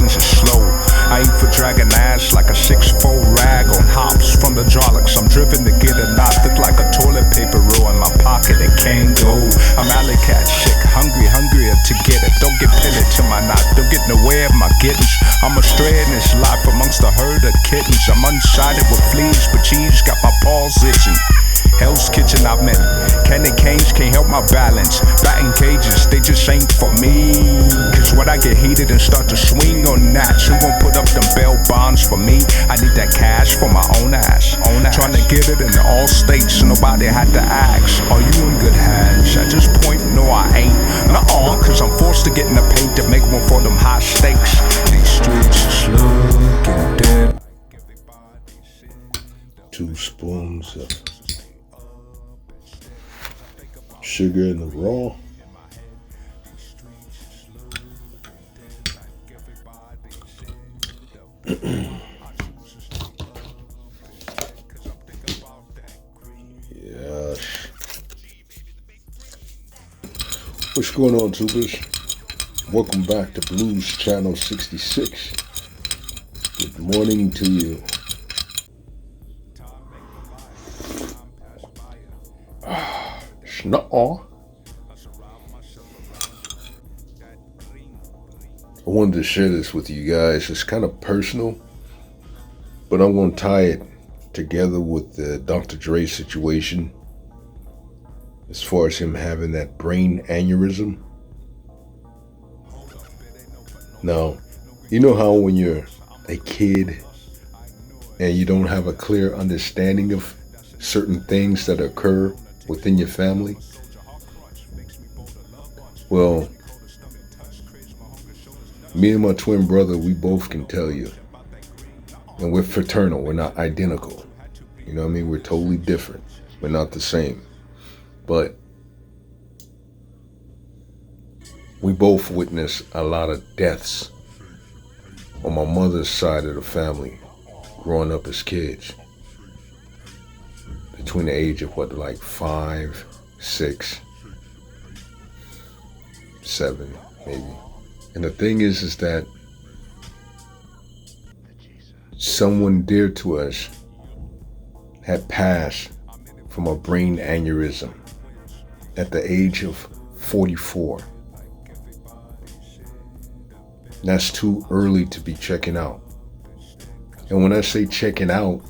business is slow. I ain't for dragging ass like a 6'4" rag on hops from the hydraulics. I'm driven to get a knot, look like a toilet paper roll in my pocket. It can't go. I'm alley cat chick, hungrier to get it. Don't get pinned to my knot, don't get in the way of my gittins. I'm astray in this life amongst a herd of kittens. I'm unsided with fleas, but cheese got my paws itching. Hell's Kitchen, I meant candy canes can't help my balance. Batting cages, they just ain't for me. Cause when I get heated and start to swing on that, who gon' put up them bail bonds for me? I need that cash for my own ass. Trying to get it in all states, so nobody had to ask, are you in good hands? At this point, no I ain't. Nah-ahh, cause I'm forced to get in the paint to make one for them high stakes. These streets is looking dead. 2 spoons of sugar in the raw. Yes. What's going on, tubers? Welcome back to Blues Channel 66. Good morning to you. Nah-ahh. I wanted to share this with you guys. It's kind of personal, but I'm going to tie it together with the Dr. Dre situation as far as him having that brain aneurysm. Now, you know how when you're a kid and you don't have a clear understanding of certain things that occur within your family? Well, me and my twin brother, we both can tell you. And we're fraternal, we're not identical. You know what I mean? We're totally different. We're not the same. But we both witnessed a lot of deaths on my mother's side of the family growing up as kids. Between the age of like 5, 6, 7, maybe. And the thing is that someone dear to us had passed from a brain aneurysm at the age of 44. That's too early to be checking out. And when I say checking out,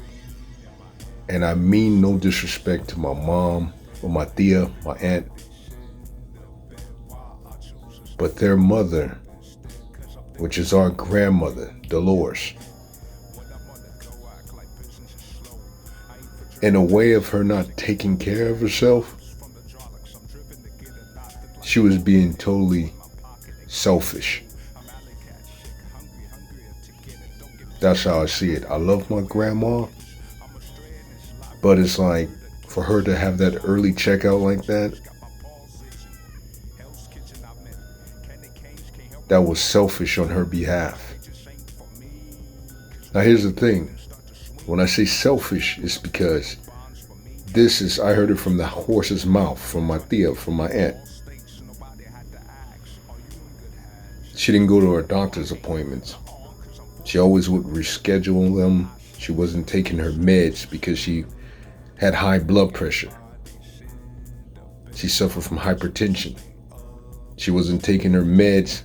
and I mean no disrespect to my mom or my tia, my aunt, but their mother, which is our grandmother, Dolores, in a way of her not taking care of herself, she was being totally selfish. That's how I see it. I love my grandma, but it's like, for her to have that early checkout like that, that was selfish on her behalf. Now here's the thing. When I say selfish, it's because I heard it from the horse's mouth, from my tia, from my aunt. She didn't go to her doctor's appointments. She always would reschedule them. She wasn't taking her meds because she had high blood pressure. She suffered from hypertension. She wasn't taking her meds.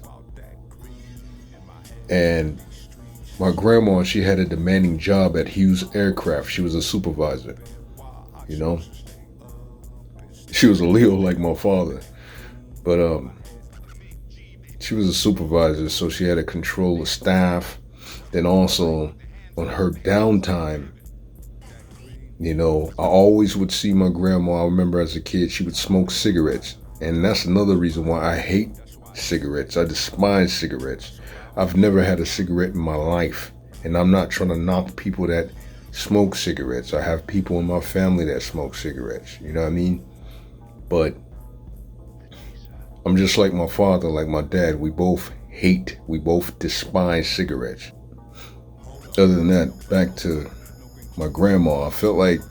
And my grandma, she had a demanding job at Hughes Aircraft. She was a supervisor, you know. She was a Leo like my father. But she was a supervisor, so she had to control the staff. Then also on her downtime, you know, I always would see my grandma. I remember as a kid, she would smoke cigarettes. And that's another reason why I hate cigarettes. I despise cigarettes. I've never had a cigarette in my life. And I'm not trying to knock people that smoke cigarettes. I have people in my family that smoke cigarettes. You know what I mean? But I'm just like my father, like my dad. We both despise cigarettes. Other than that, back to my grandma, I felt like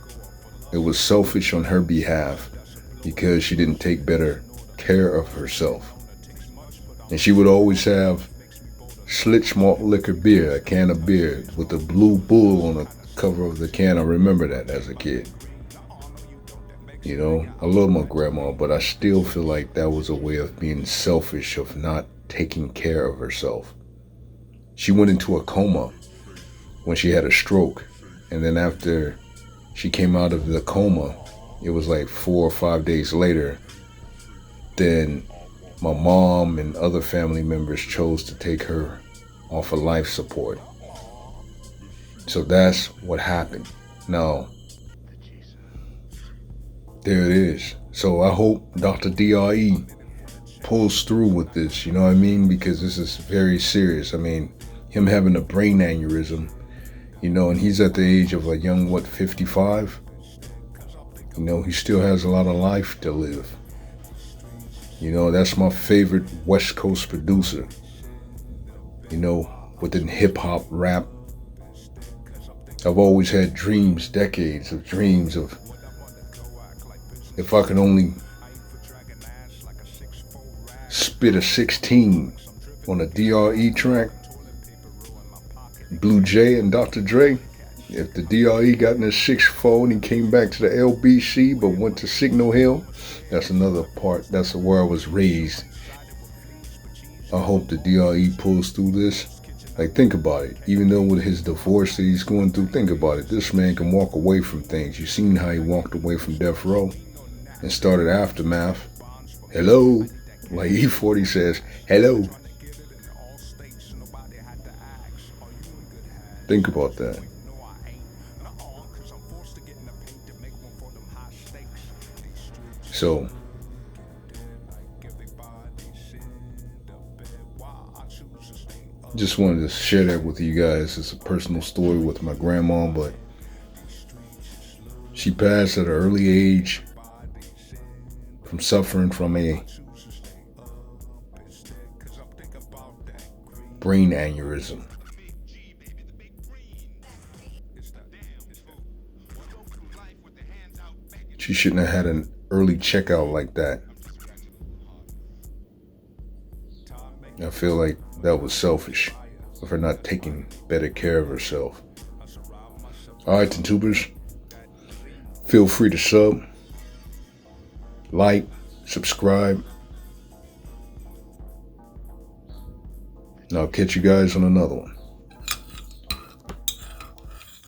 it was selfish on her behalf because she didn't take better care of herself. And she would always have Schlitz malt liquor beer, a can of beer with a blue bull on the cover of the can. I remember that as a kid. You know, I love my grandma, but I still feel like that was a way of being selfish, of not taking care of herself. She went into a coma when she had a stroke. And then after she came out of the coma, it was like 4 or 5 days later, then my mom and other family members chose to take her off of life support. So that's what happened. Now, there it is. So I hope Dr. DRE pulls through with this, you know what I mean? Because this is very serious. I mean, him having a brain aneurysm, you know, and he's at the age of a young, 55? You know, he still has a lot of life to live. You know, that's my favorite West Coast producer. You know, within hip hop, rap. I've always had dreams, decades of dreams of, if I could only spit a 16 on a DRE track, Blue J and Dr. Dre, if the DRE got in his 6'4" and he came back to the LBC but went to Signal Hill, that's another part. That's where I was raised. I hope the DRE pulls through this. Like, think about it. Even though with his divorce that he's going through, think about it. This man can walk away from things. You seen how he walked away from Death Row and started Aftermath. Hello. Like E40 says, hello. Think about that. So, just wanted to share that with you guys. It's a personal story with my grandma, but she passed at an early age from suffering from a brain aneurysm. She shouldn't have had an early checkout like that. I feel like that was selfish of her not taking better care of herself. Alright, Tubers, feel free to sub, like, subscribe, and I'll catch you guys on another one.